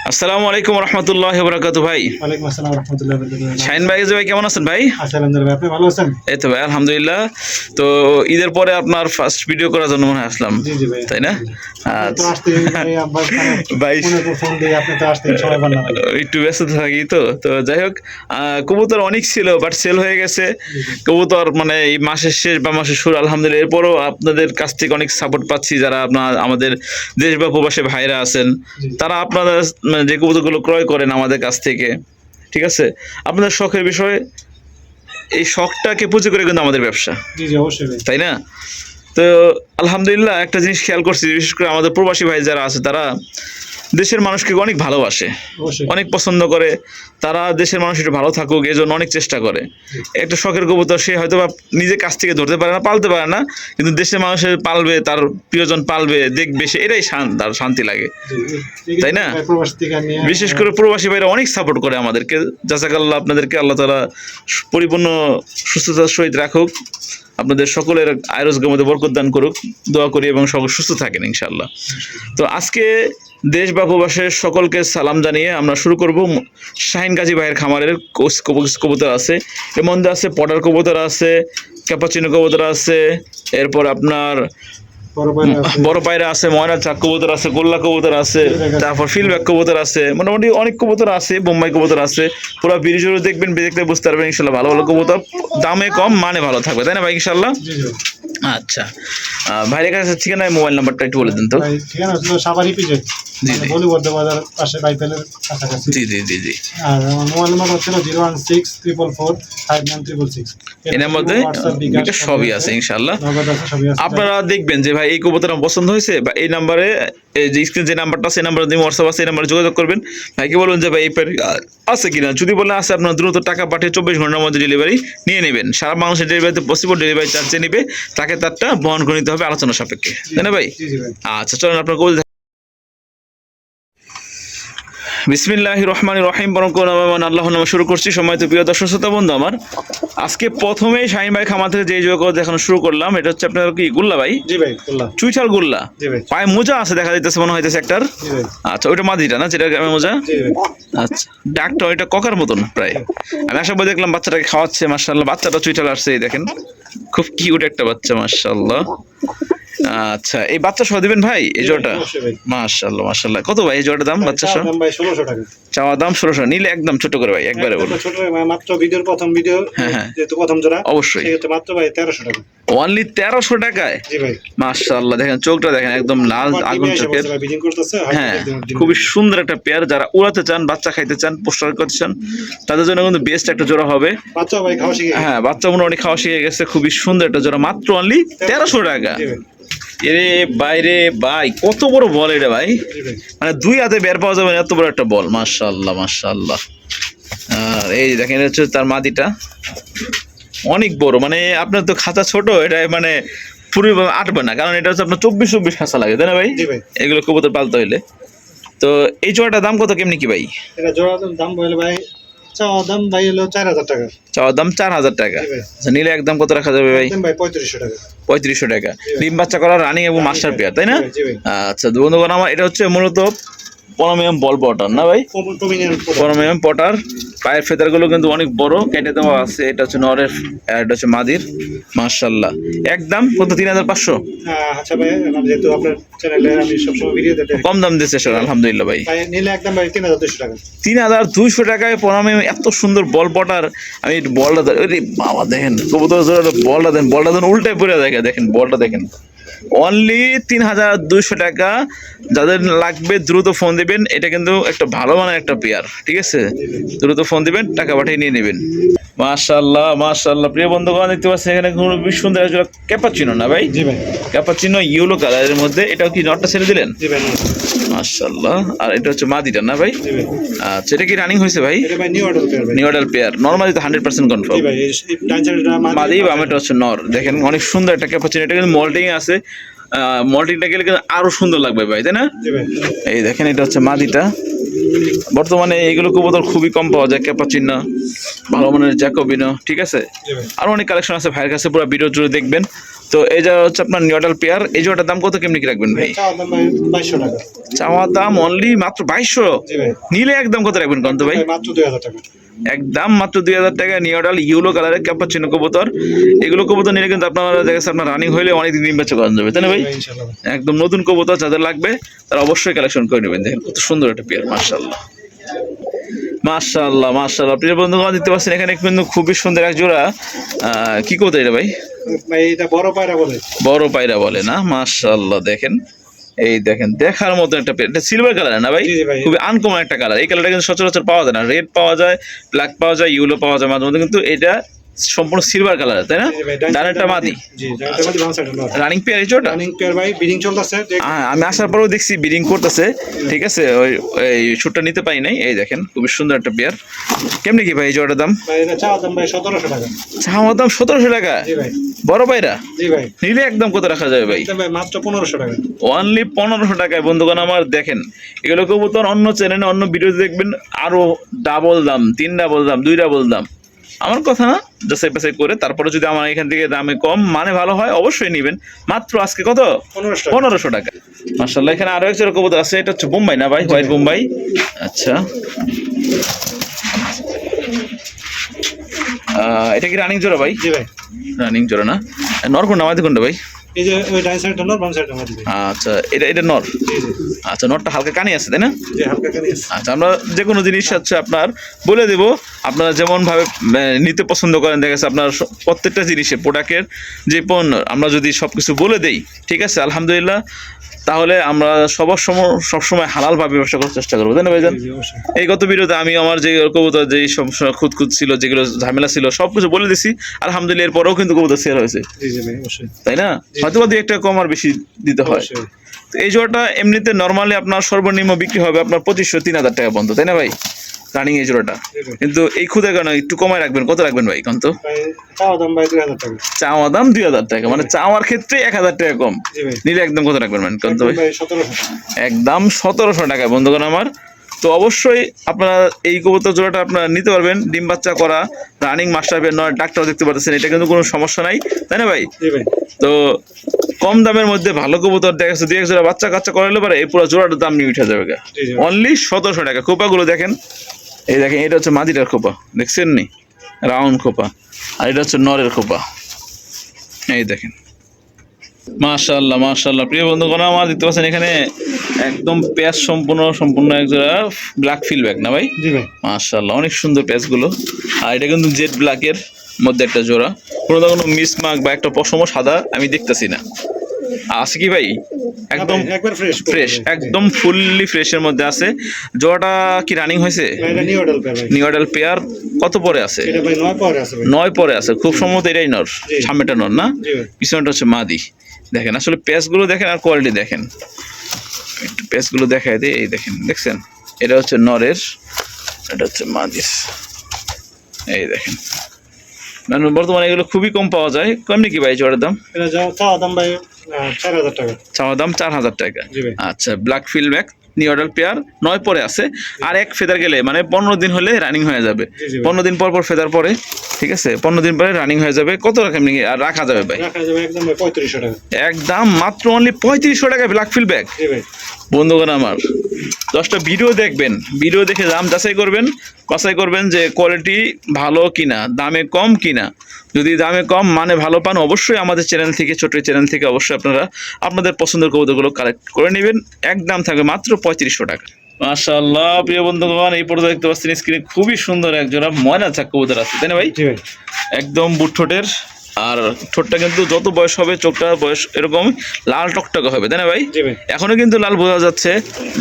আসসালামু আলাইকুম রহমতুল্লাহ বরকাত ভাই। ওয়ালাইকুম আসসালাম রাহমাতুল্লাহি ওয়া বারাকাতুহু। শাহিন ভাই ভাই কেমন আছেন ভাই? আলহামদুলিল্লাহ, আপনি ভালো আছেন? এই তো ভাই আলহামদুলিল্লাহ। তো ঈদের পরে আপনার ফার্স্ট ভিডিও করার জন্য মনে হয় আসলাম, জি জি ভাই, তাই না? আপনি তো আসতে আব্বার ভাই ফোনে তো ফোন দিয়ে আপনি তো আসতে সময় পান না ভাই। একটু ব্যস্ত থাকি তো তো যাই হোক, কবুতর অনেক ছিল বাট সেল হয়ে গেছে কবুতর, মানে এই মাসের শেষ বা মাসের শুরু আলহামদুলিল্লাহ। এরপরও আপনাদের কাছ থেকে অনেক সাপোর্ট পাচ্ছি, যারা আপনার আমাদের দেশ বা প্রবাসী ভাইরা আছেন, জি তারা আপনারা মানে যে কবুতরগুলো ক্রয় করেন আমাদের কাছ থেকে, ঠিক আছে, আপনাদের শখের বিষয়, এই শখটাকে পুঁজি করে কিন্তু আমাদের ব্যবসা, জি জি অবশ্যই ভাই। তাই না? তো আলহামদুলিল্লাহ একটা জিনিস খেয়াল করছি, বিশেষ করে আমাদের প্রবাসী ভাই যারা আছে তারা দেশের মানুষকে অনেক ভালোবাসে, অবশ্যই অনেক পছন্দ করে, তারা দেশের মানুষ একটু ভালো থাকুক এই জন্য অনেক চেষ্টা করে। একটা শখের কবুতর সে হয়তো বা নিজে কাছ থেকে ধরতে পারে না, পালতে পারে না, কিন্তু দেশের মানুষের পালবে, তার প্রিয়জন পালবে, দেখবে, সে এটাই তার শান্তি লাগে, জি, তাই না? ভাই, প্রবাস থেকে নিয়ে বিশেষ করে প্রবাসী ভাইরা অনেক সাপোর্ট করে আমাদেরকে। জাযাকাল্লাহ, আপনাদেরকে আল্লাহ তাআলা পরিপূর্ণ সুস্থতার সহিত রাখুক, আপনাদের সকলের আয়রোজগার মধ্যে বরকত দান করুক, দোয়া করি এবং সকল সুস্থ থাকেন ইনশাআল্লাহ। তো আজকে দেশ বা প্রবাসের সকলকে সালাম জানিয়ে আমরা শুরু করব। শাহিন গাজী ভাইয়ের খামারের কবুতর আছে, এর মধ্যে আছে পটার কবুতর আছে, ক্যাপাচিনো কবুতর আছে, এরপর আপনার বড় পায়রা আছে, ময়না চাক কবুতর আছে, গোল্লা কবুতর আছে, তারপর ফিলব্যাক কবুতর আছে, মোটামুটি অনেক কবুতর আছে, বোম্বাই কবুতর আছে। পুরো ভিডিও দেখবেন, দেখতে বুঝতে পারবেন ইনশাল্লাহ। ভালো ভালো কবুতর, দামে কম মানে ভালো থাকবে, তাই না ভাই? ইনশাল্লাহ। জি জি আচ্ছা, ভাইয়ের কাছে ঠিকানা মোবাইল নাম্বারটা একটু বলে দিন তো। ভাই, ঠিকানা হচ্ছে সাভার পিজে, জি জি বলিবর্ধ বাজার পাশে বাইপেলের কাছাকাছি। জি জি জি জি আর আমার মোবাইল নাম্বার হচ্ছে 01644459666। এর মধ্যে বিকাশ সবই আছে ইনশাআল্লাহ। নগদ আছে, সবই আছে। আপনারা দেখবেন যে ভাই এই কবুতর আমার পছন্দ হয়েছে, বা এই নাম্বারে, এই যে স্ক্রিন যে নাম্বারটা আছে, এই নাম্বারে দিয়ে হোয়াটসঅ্যাপ আছে, এই নাম্বারে যোগাযোগ করবেন। ভাইকে বলবেন যে ভাই এই আছে কিনা, যদি বলে আছে, আপনার দ্রুত টাকা পাঠিয়ে 24 ঘন্টার মধ্যে ডেলিভারি নিয়ে নেবেন। সারা বাংলাদেশের ডেলিভারিতে পসিবল, ডেলিভারি চার্জ যে নেবে তাকে তারটা বহন করে নিতে হবে আলোচনা সাপেক্ষে, তাই না ভাই? জি জি ভাই। আচ্ছা চলেন আপনার কবুতর। বিসমিল্লাহির রহমানির রহিম, আল্লাহর নামে শুরু করছি। সম্মানিত প্রিয় দর্শক শ্রোতা বন্ধু আমার, আজকে প্রথমেই শাহিন ভাই খামার থেকে যে জগৎ দেখানো শুরু করলাম, এটা হচ্ছে আপনার কি গুল্লা ভাই? জি ভাই, বললাম। চুইঠাল গুল্লা, জি ভাই। পায়ে মোজা আছে দেখা যাইতেছে, মনে হইতেছে একটার। জি ভাই। আচ্ছা ওইটা মাদিটা না, যেটা গ্রামে মোজা? জি ভাই। আচ্ছা, ডাকটা ওইটা ককার মতন প্রায়। আমি আসার পর দেখলাম বাচ্চাটাকে খাওয়াচ্ছে, মাশাআল্লাহ। বাচ্চাটা চুইঠাল আসছে, এই দেখেন, খুব কিউট একটা বাচ্চা, মাশাআল্লাহ। আচ্ছা, এই বাচ্চা সহ দিবেন ভাই এই জোড়াটা? মাশাআল্লাহ মাশাআল্লাহ। কত ভাই এই জোড়াটার দাম বাচ্চা সহ? দাম ভাই 1600 টাকা। চাওয়া দাম 1600, নিলে একদম ছোট করে ভাই, একবারে বলুন। ছোট মাত্র ভিডিওর প্রথম ভিডিও, হ্যাঁ যেহেতু প্রথম জোড়া, অবশ্যই সেক্ষেত্রে মাত্র ভাই 1300 টাকা। অনলি 1300 টাকায়? জি ভাই। মাশাআল্লাহ, দেখেন চোখটা দেখেন, একদম লাল আগুন চোখের। বিডিং করতেছে, হ্যাঁ, খুবই সুন্দর একটা পেয়ার। যারা উড়াতে চান, বাচ্চা খাইতে চান, পোস্টার করতে চান, তাদের জন্য কিন্তু বেস্ট একটা জোড়া হবে। বাচ্চা ভাই খাওয়া শিখে হ্যাঁ, বাচ্চা মোটামুটি খাওয়া শিখে গেছে, খুবই সুন্দর একটা জোড়া, মাত্র অনলি 1300 টাকা। জি ভাই। এরে বাইরে ভাই, কত বড় বল এটা ভাই, জি ভাই। মানে দুই হাতে বের পাওয়া যাবে না, এত বড় একটা বল, মাশাআল্লাহ মাশাআল্লাহ। আর এই দেখেন, এটা হচ্ছে তার মাদিটা, অনেক বড়, মানে আপনার তো খাঁচা ছোট, এটা মানে পুরো আটবে না, কারণ এটা হচ্ছে আপনার 24 খাঁচা লাগে, তাই না ভাই? জি ভাই। এগুলো কবুতর পালতে হইলে। তো এই জোড়াটার দাম কত, কেমনি কি ভাই? এটা জোড়া দাম বলে ভাই, চাওয়া দাম ভাই হলো 4000 টাকা। চাওয়ার দাম 4000 টাকা। জি ভাই। আচ্ছা, নিলে একদম কত রাখা যাবে ভাই? একদম ভাই 3500 টাকা। 3500 টাকা। ডিম বাচ্চা করা, রানিং এবং মাস্টার পেয়ার, তাই না? জি ভাই। আচ্ছা বন্ধুগণ আমার, এটা হচ্ছে মূলত পরমিয়াম বল পটার না ভাই? পরমিয়াম পটার। পায়ের ফেদারগুলো কিন্তু অনেক বড়, কেটে দেওয়া আছে। এটা হচ্ছে নরের, এটা হচ্ছে মাদির, মাশাআল্লাহ। একদম কত? 3500? আচ্ছা ভাই, যেহেতু আপনার চ্যানেলে আমি সবসময় ভিডিও দিতে, কম দাম দিচ্ছে স্যার, আলহামদুলিল্লাহ ভাই। ভাই নিলে একদম ভাই 3200 টাকা। 3200 টাকায় পরমিয়াম এত সুন্দর বল পটার। আমি বলটা, আরে বাবা দেখেন কবুতর বলটা দেন, বলটা দেন উল্টায় পড়ে দেখে, দেখেন বলটা দেখেন। অনলি 3200 টাকা। যাদের লাগবে দ্রুত ফোন দিবেন, এটা কিন্তু একটা ভালো মানের একটা পেয়ার, ঠিক আছে? দ্রুত ফোন দিবেন, টাকা পাঠিয়ে নিয়ে নেবেন। মাশাআল্লাহ মাশাআল্লাহ। প্রিয় বন্ধুগণ দেখতে পাচ্ছেন এখানে খুবই সুন্দর একটা ক্যাপাচিনো না ভাই? জি ভাই। ক্যাপাচিনো ইয়েলো কালারের মধ্যে। এটাও কি নটটা ছেড়ে দিলেন? জি ভাই। মাশাআল্লাহ। আর এটা হচ্ছে মাদিটা না ভাই? জি ভাই। আচ্ছা, এটা কি রানিং হয়েছে ভাই? এটা ভাই নিউ অর্ডার পেয়ার ভাই। নিউ অর্ডার পেয়ার, নরমালি তো 100% কনফার্ম। জি ভাই, এই ডাইচারটা মাদি বা এটা হচ্ছে নর। দেখেন অনেক সুন্দর একটা ক্যাপাচিনো, এটা কিন্তু মল্টিং আছে। মল্টিংটা গেলে কিন্তু আরো সুন্দর লাগবে ভাই, তাই না? জি ভাই। এই দেখেন, এটা হচ্ছে মাদিটা। বর্তমানে এইগুলো কবুতর খুবই কম পাওয়া যায়, ক্যাপাচিনো, ভালো মানের জ্যাকোবিনো, ঠিক আছে? জি ভাই। আরো অনেক কালেকশন আছে ভাইয়ের কাছে, পুরো ভিডিও জুড়ে দেখবেন। তো এই যা হচ্ছে আপনার নিউডাল পেয়ার, এই জোড়াটার দাম কত কেমনি কি রাখবেন ভাই? চাওয়া দাম ভাই 2200 টাকা। চাওয়া দাম অনলি মাত্র 2200। জি ভাই। নিলে একদম কত রাখবেন কন্ত ভাই? মাত্র 2000 টাকা। একদম মাত্র 2000 টাকা নিউডাল ইয়েলো কালারের ক্যাপাচিনো কবুতর। এগুলো কবুতর নিলে কিন্তু আপনারা দেখা যাচ্ছে আপনার রানিং হইলে অনেক দিন বাচ্চা করানো যাবে, তাই না ভাই? ইনশাআল্লাহ। একদম নতুন কবুতর যাদের লাগবে তারা অবশ্যই কালেকশন করে নেবেন। দেখেন কত সুন্দর একটা পেয়ার, মাশাআল্লাহ মাশাআল্লাহ মাশাআল্লাহ। প্রিয় বন্ধুগণ দেখতে পাচ্ছেন এখানে কিন্তু খুবই সুন্দর এক জোড়া কি কবুতর এটা ভাই? ভাই এটা বড় পায়রা বলে। বড় পায়রা বলে না? মাশাআল্লাহ দেখেন, এই দেখেন দেখার মতো একটা পেয়ার। এটা সিলভার কালার না ভাই? জি, জি ভাই। খুবই আনকমন একটা কালার। এই কালারটা কিন্তু সচরাচর পাওয়া যায় না। রেড পাওয়া যায়, ব্ল্যাক পাওয়া যায়, ইয়েলো পাওয়া যায় মাঝে মধ্যে, কিন্তু এটা সম্পূর্ণ সিলভার কালার, তাই না? জি ভাই, ডানেরটা মাদি। জি, ডানেরটা মাদি, বাম সাইডে নর। রানিং পেয়ার এই জোড়াটা? রানিং পেয়ার ভাই, ব্রিডিং চলতেছে। আমি আসার পরেও দেখছি ব্রিডিং করতেছে, ঠিক আছে। ওই এই শুটটা নিতে পারি নাই। এই দেখেন খুবই সুন্দর একটা পেয়ার। কেমনি কি ভাই এই জোড়াটার দাম? ভাই এটা চাওয়া দাম ভাই 1700 টাকা। চাওয়া দাম 1700 টাকা? জি ভাই। বড় পায়রা জি ভাই। নিলে একদম কত রাখা যাবে ভাই? এটা ভাই মাত্র 1500 টাকা। অনলি 1500 টাকায় বন্ধুগণ আমার। দেখেন এগুলো কবুতর অন্য চ্যানেলে অন্য ভিডিওতে দেখবেন আরো ডাবল দাম, 3 ডাবল দাম, 2 ডাবল দাম। আমার কথা না, যাচাই বাছাই করে তারপরে যদি আমার এখান থেকে দামে কম মানে ভালো হয় অবশ্যই নেবেন। মাত্র আজকে কত? 1500 টাকা। মাশাআল্লাহ এখানে আরো এক জোড়া কবুতর আছে। এটা হচ্ছে বোম্বাই না ভাই? হোয়াইট বোম্বাই। আচ্ছা এটা কি রানিং জোড়া ভাই? জি ভাই। রানিং জোড়া না? নর কোনটা মাদি কোনটা ভাই? এই যে ওই ডান সাইডটা নর, বাম সাইডটা মাদি ভাই। আচ্ছা এটা নর। জি জি। আচ্ছা নরটা হালকা কানি আছে তাই না? জি হালকা কানি আছে। আচ্ছা আমরা যে কোনো জিনিস হচ্ছে আপনার বলে দেব, আপনারা যেমনভাবে নিতে পছন্দ করেন। দেখা যাচ্ছে আপনার প্রত্যেকটা জিনিসে প্রোডাক্টের যে পণ্য আমরা যদি সব কিছু বলে দেই, ঠিক আছে আলহামদুলিল্লাহ, তাহলে আমরা সবসময় হালালভাবে ব্যবসা করার চেষ্টা করবো, তাই না ভাইজান? জি অবশ্যই। এই গত ভিডিওতে আমি আমার যে কবুতর যেই সমস্যা খুঁতখুত ছিল, যেগুলো ঝামেলা ছিল সব কিছু বলে দিছি আলহামদুলিল্লাহ। এরপরেও কিন্তু কবুতর সেল হয়েছে, জি জি ভাই অবশ্যই। তাই না? হয়তো বা 2-1 টাকা কম আর বেশি দিতে হয়। অবশ্যই। তো এই জোড়াটা এমনিতে নর্মালি আপনার সর্বনিম্ন বিক্রি হবে আপনার 2500-3000 টাকা পর্যন্ত, তাই না ভাই? রানিং এই জোড়াটা। কিন্তু এই খুদে কারণে একটু কমায় রাখবেন। কত রাখবেন ভাই কন্ত? ভাই চাওয়া দাম ভাই 2000 টাকা। চাওয়া দাম 2000 টাকা, মানে চাওয়ার ক্ষেত্রে 1000 টাকা কম। জি ভাই। নিলে একদম কত রাখবেন মানে কন্ত ভাই? ভাই 1700 টাকা। একদম 1700 টাকা বন্ধুগণ আমার। তো অবশ্যই আপনারা এই কবুতর জোড়াটা আপনারা নিতে পারবেন। ডিম বাচ্চা করা রানিং মাস্টার পেয়ার নয়, ডাক্তার দেখতে পাচ্ছেন, এটা কিন্তু কোনো সমস্যা নাই, তাই না ভাই? জি ভাই। তো কম দামের মধ্যে ভালো কবুতর দেখা যাচ্ছে 2-1 জোড়া বাচ্চা কাচ্চা করালে পারে এই পুরো জোড়াটার দাম নিয়ে উঠে যাবে। জি জি। অনলি 1700 টাকা। খোপাগুলো দেখেন, এই দেখেন এটা হচ্ছে মাদিটার খোপা, দেখছেন নি? রাউন্ড খোপা। আর এটা হচ্ছে নরের খোপা, এই দেখেন। মাশাআল্লাহ মাশাআল্লাহ। প্রিয় বন্ধুগণ আমার দেখতে পাচ্ছেন এখানে একদম প্যাচ সম্পূর্ণ এক জোড়া ব্ল্যাক ফিলব্যাক না ভাই? জি ভাই। মাশাআল্লাহ অনেক সুন্দর প্যাচগুলো। আর এটা কিন্তু জেড ব্ল্যাকের মধ্যে একটা জোড়া। কোনো মিসমার্ক বা একটা পশম সাদা আমি দেখতেছি না। আছে কি ভাই? একদম একবার ফ্রেশ ফ্রেশ, একদম ফুললি ফ্রেশের মধ্যে আছে। জোড়াটা কি রানিং হয়েছে? এটা নিউ অর্ডার পেয়ার ভাই। New adult pair. কত পরে আছে? এটা ভাই 9 পরে আছে ভাই। 9 পরে আছে। খুব সম্ভবত এটাই নর, জি। সামনেটা নর না? জি ভাই। পিছনটা হচ্ছে মাদি। দেখেন আসলে প্যাচগুলো দেখেন আর কোয়ালিটি দেখেন। একটু প্যাচগুলো দেখায় দিই, এই দেখেন, দেখছেন? এটা হচ্ছে নরের, এটা হচ্ছে মাদিস, এই দেখেন। মানে বর্তমানে এগুলো খুবই কম পাওয়া যায়। কেমনি কি ভাই জোড়ার দাম? এটা চাওয়া দাম ভাই 4000 টাকা। চাওয়া দাম 4000 টাকা। জি ভাই। আচ্ছা ব্ল্যাক ফিলব্যাক নিউ অর্ডার পেয়ার 9 পরে আছে। আর এক ফেদার গেলে মানে 15 দিন হলে রানিং হয়ে যাবে। জি, জি ভাই। 15 দিন পর ফেদার পরে, ঠিক আছে? 15 দিন পরে রানিং হয়ে যাবে। কত রাখেন আর রাখা যাবে ভাই? রাখা যাবে একদম ভাই 3500 টাকা। একদম মাত্র অনলি 3500 টাকা ব্ল্যাক ফিলব্যাক। জি ভাই। বন্ধুগণ আমার 10টা ভিডিও দেখবেন, ভিডিও দেখে দাম যাচাই করবেন, বাছাই করবেন যে কোয়ালিটি ভালো কিনা, দামে কম কিনা। যদি দামে কম মানে ভালো পান অবশ্যই আমাদের চ্যানেল থেকে, ছোট চ্যানেল থেকে অবশ্যই আপনারা আপনাদের পছন্দের কবুতরগুলো কালেক্ট করে নেবেন। একদম থাকবে মাত্র 3500 টাকা। মাশাআল্লাহ প্রিয় বন্ধুগণ এই পর্যন্ত দেখতে পাচ্ছেন স্ক্রিনে খুবই সুন্দর এক জোড়া ময়না চাক কবুতর আছে, তাই না ভাই? জি ভাই। একদম বুট ঠোঁটের। আর ঠোঁটটা কিন্তু যত বয়স হবে চোখটা বয়স এরকম লাল টকটকে হবে, তাই না ভাই? জি ভাই। এখনো কিন্তু লাল বোঝা যাচ্ছে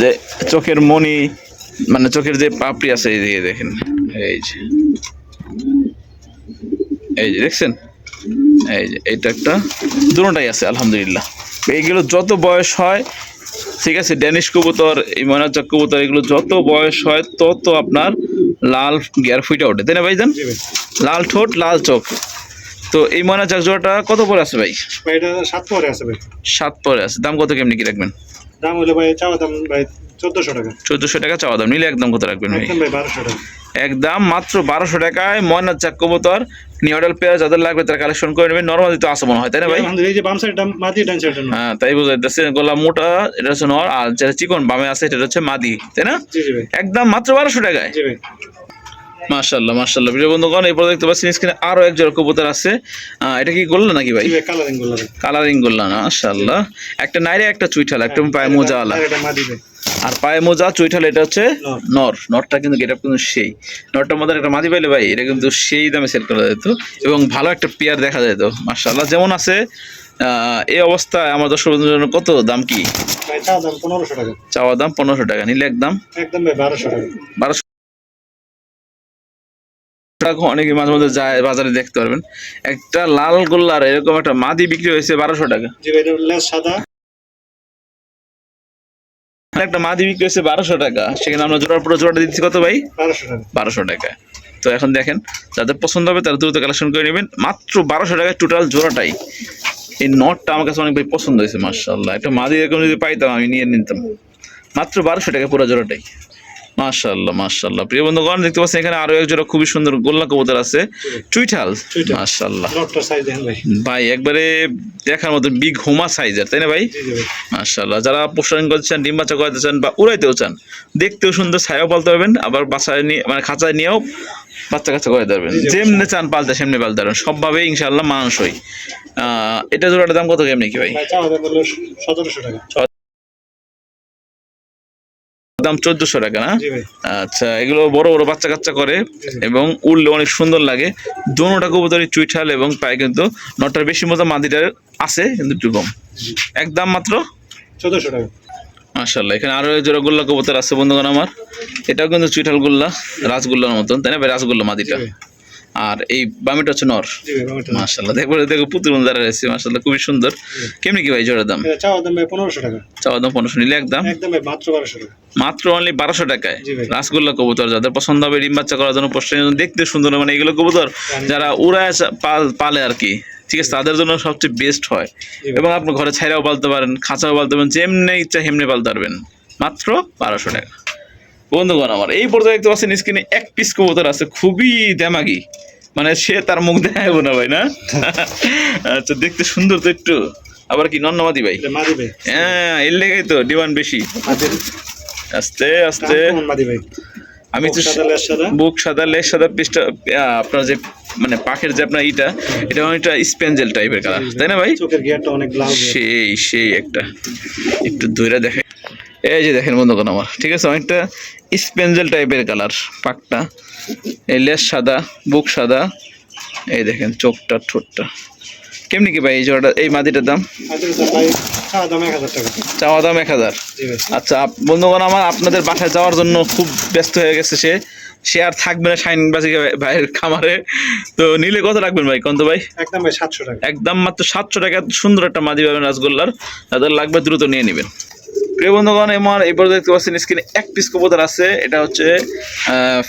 যে চোখের মনি, মানে চোখের যে পাপড়ি আছে এই দিকে দেখেন, এই যে দেখছেন, এই যে এইটা একটা দুটোটাই আছে আলহামদুলিল্লাহ। এইগুলো যত বয়স হয়, ঠিক আছে, ড্যানিশ কবুতর, এই ময়নাচাক কবুতর, এগুলো যত বয়স হয় তত আপনার লাল গিয়ার ফুইটা ওঠে, তাই না ভাই? জান জি ভাই। লাল ঠোঁট লাল চোখ। তো এই ময়নাচাক জোড়াটা কত পরে আছে ভাই? ভাই এটা 7 পরে আছে ভাই। 7 পরে আছে। দাম কত কেমনি কি রাখবেন? দাম হলো ভাই চাওয়া দাম ভাই 1400 টাকা। 1400 টাকা চাওয়া দাম, নিলে একদম কত রাখবেন ভাই? একদম ভাই 1200 টাকা। একদম মাত্র 1200 টাকায় ময়না চাক কবুতর নিউডাল পেয়ার যাদের লাগবে তারা কালেকশন করে নেবেন। নরমালি তো আছে মনে হয়, তাই না ভাই? এই যে বাম সাইডটা মাদি, ডান সাইডটা নর। হ্যাঁ, তাই বুঝাইতেছে। গলা মোটা এটা হচ্ছে নর, আর যেটা চিকন বামে আছে এটা হচ্ছে মাদি, তাই না? জি জি ভাই। একদম মাত্র 1200 টাকায়। জি ভাই। মাশাআল্লাহ মাশাআল্লাহ। প্রিয় বন্ধুগণ, এরপর দেখতে পাচ্ছেন স্ক্রিনে আরো এক জোড়া কবুতর আছে। এটা কি গোল্লা নাকি ভাই? জি ভাই, কালারিং গোল্লা ভাই। কালারিং গোল্লা না, মাশাআল্লাহ। একটা নাইরে একটা চুইঠাল, একটা পায়ে মোজা আলা, এটা মাদি ভাই। আর পায়ে মোজা চুইঠাল এটা হচ্ছে নর। নর। নরটা কিন্তু গেটআপ কিন্তু সেই, নরটার মধ্যে একটা মাদি পাইলে ভাই এটা কিন্তু সেই দামে সেল করা যেত এবং ভালো একটা পেয়ার দেখা যেত। মাশাআল্লাহ, যেমন আছে এই অবস্থায় আমার দর্শক বন্ধুদের জন্য কত দাম কি? ভাই চাওয়া দাম 1500 টাকা। চাওয়া দাম 1500 টাকা, নিলে একদম একদম ভাই 1200 টাকা। 1200 টাকা। অনেকে মাঝে মধ্যে যায় বাজারে দেখতে পারবেন একটা লাল গোল্লার এরকম একটা মাদি বিক্রি হয়েছে 1200 টাকা। জি ভাই, এটা লেস সাদা। একটা মাদি বিক্রি হয়েছে 1200 টাকা, সেখানে আমরা জোড়ার পুরো জোড়াটা দিচ্ছি কত ভাই? 1200 টাকা। 1200 টাকা। তো এখন দেখেন, যাদের পছন্দ হবে তারা দ্রুত কালেকশন করে নেবেন। মাত্র 1200 টাকায় টোটাল জোড়াটাই। এই নটটা আমার কাছে অনেক ভাই পছন্দ হয়েছে, মাশাআল্লাহ। একটা মাদি এরকম যদি পাইতাম আমি নিয়ে নিতাম। মাত্র 1200 টাকা পুরো জোড়াটাই। মাশাআল্লাহ মাশাআল্লাহ। প্রিয় বন্ধুগণ, দেখতে পাচ্ছেন এখানে আরো এক জোড়া খুবই সুন্দর গোল্লা কবুতর আছে, চুইঠাল। মাশাআল্লাহ নটটার সাইজ দেখেন ভাই। ভাই, একবারে দেখার মতো বিগ হোমা সাইজের, তাই না ভাই? জি জি ভাই। মাশাআল্লাহ। যারা পোস্টারিং করতে চান, ডিম বাচ্চা করাতে চান বা উড়াইতেও চান, দেখতেও সুন্দর, ছায়াও পালতে পারবেন, আবার বাসায় নিয়ে মানে খাঁচায় নিয়েও বাচ্চা কাচ্চা করে পারবেন। যেমনি চান পালতে সেমনি পালতে পারবেন, সবভাবে ইনশাআল্লাহ মানুষই। এটা জোড়াটার দাম কত কেমনি কি ভাই? ভাই চাওয়া দাম হলো 1700 টাকা। দাম 1400 টাকা না? জি ভাই। আচ্ছা, এগুলো বড় বড় বাচ্চা কাচ্চা করে এবং উড়লে অনেক সুন্দর লাগে। দোনোটা কবুতরই চুইঠাল এবং পায়ে কিন্তু নটার বেশি মতো, মাদিটার আছে কিন্তু একটু কম। একদম মাত্র 1400 টাকা। মাশাআল্লাহ। এখানে আরো এক জোড়া গোল্লা কবুতর আছে বন্ধুগণ আমার। এটাও কিন্তু চুইঠাল গোল্লা, রাজগোল্লার মতন, তাই না ভাই? রাজগোল্লা মাদিটা। জি ভাই। আর এই বামিটা হচ্ছে নর। জি ভাই, বামেরটা নর। মাশাআল্লাহ, দেখো পুতুল দ্বারা রয়েছে, মাশাআল্লাহ খুবই সুন্দর। কেমনি কি ভাই জোড়ার দাম? এটা চাওয়া দাম ভাই 1500 টাকা। চাওয়া দাম 1500, নিলে একদম একদম ভাই মাত্র 1200 টাকা। মাত্র অনলি 1200 টাকায়। জি ভাই। রাসগোল্লা কবুতর যাদের পছন্দ হবে, ডিম বাচ্চা করার জন্য, পোস্টারিং দেখতে সুন্দর, মানে এগুলো কবুতর যারা উড়ায় পালে আর কি, ঠিক আছে, তাদের জন্য সবচেয়ে বেস্ট হয়। এবং আপনি ঘরে ছাইরাও পালতে পারেন, খাঁচাও পালতে পারেন, যেমনি ইচ্ছা হেমনি পালতে পারবেন। মাত্র 1200 টাকা। বন্ধুগণ আমার, এই পর্যায়ে দেখতে পাচ্ছেন স্ক্রিনে এক পিস কবুতর আছে, খুবই দেমাগি, মানে সে তার মুখ দেখাবো না ভাই, না? আচ্ছা, দেখতে সুন্দর তো একটু, আবার কি নন্নমাদি ভাই? এটা মাদি ভাই। হ্যাঁ, এর লেগেই তো ডিমান্ড বেশি। মাদির আস্তে আস্তে কেমন মাদি ভাই? আমি তো সাদা লেস সাদা। বুক সাদা, লেজ সাদা, পিসটা আপনার যে মানে পাখের যে আপনার এটা অনেকটা স্পেঞ্জেল টাইপের কালার, তাই না ভাই? চোখের গিয়ারটা অনেক লাল। সেই একটা একটু ধইরা দেখে, এই যে দেখেন বন্ধুগণ আমার, ঠিক আছে, অনেকটা স্পেঞ্জেল টাইপের কালার পাকটা। এই লেজ সাদা, বুক সাদা, এই দেখেন চোখটা, ঠোঁটটা। কেমনি কি ভাই এই জোড়াটা, এই মাদিটার দাম? মাদির দাম ভাই চাওয়া দাম 1000 টাকা। চাওয়া দাম 1000। জি ভাই। আচ্ছা, বন্ধুগণ আমার, আপনাদের বাসায় যাওয়ার জন্য খুব ব্যস্ত হয়ে গেছে সে আর থাকবে না শাইনবাজি ভাইয়ের খামারে। তো নিলে কত রাখবেন ভাই, কত ভাই? একদম ভাই 700 টাকা। একদম মাত্র 700 টাকা। সুন্দর একটা মাদি পাবেন রাসগোল্লার, যাদের লাগবে দ্রুত নিয়ে নেবেন। প্রিয় বন্ধুগণ আমার, এরপর দেখতে পাচ্ছেন স্ক্রিনে এক পিস কবুতর আছে, এটা হচ্ছে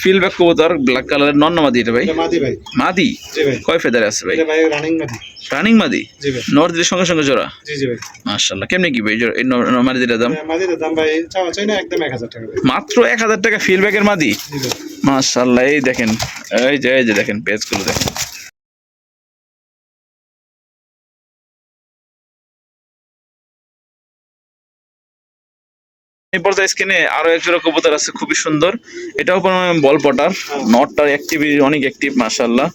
ফিলব্যাক কবুতর, ব্ল্যাক কালারের নন্নমাদি। এটা ভাই এটা মাদি ভাই। মাদি? জি ভাই। কয় ফেদারে আছে ভাই? এটা ভাই রানিং মাদি। রানিং মাদি? জি ভাই। নর্দির সঙ্গে সঙ্গে জোড়া? জি জি ভাই। মাশাআল্লাহ। কেমনি কি ভাই এই মাদিটার দাম? মাদির দাম ভাই চাওয়া চাই না, একদম 1000 টাকা ভাই। মাত্র 1000 টাকা ফিলব্যাকের মাদি? জি ভাই। মাশাআল্লাহ। এই দেখেন, এই যে দেখেন পেজগুলো দেখেন। এই পর্যায়ে স্ক্রিনে আরো এক জোড়া কবুতর আছে, খুবই সুন্দর। এটাও বল পটার, নটটার অ্যাক্টিভিটি অনেক অ্যাক্টিভ, মাশাআল্লাহ।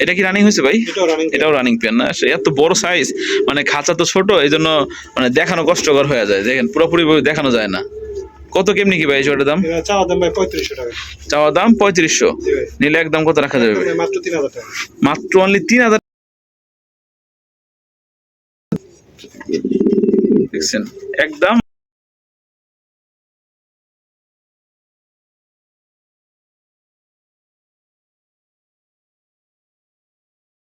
এটা কি রানিং হয়েছে ভাই? এটাও রানিং। এটাও রানিং পেয়ার না? এত বড় সাইজ, মানে খাঁচা তো ছোট, এই জন্য মানে দেখানো কষ্টকর হয়ে যায়, দেখেন পুরোপুরি দেখানো যায় না। কত কেমনি কি ভাই এই জোড়াটার দাম? এটা চাওয়া দাম ভাই 3500 টাকা। চাওয়া দাম 3500, জি ভাই। নিলে একদম কত রাখা যাবে ভাই? মাত্র 3000 টাকা। মাত্র অনলি 3000। দেখছেন, একদম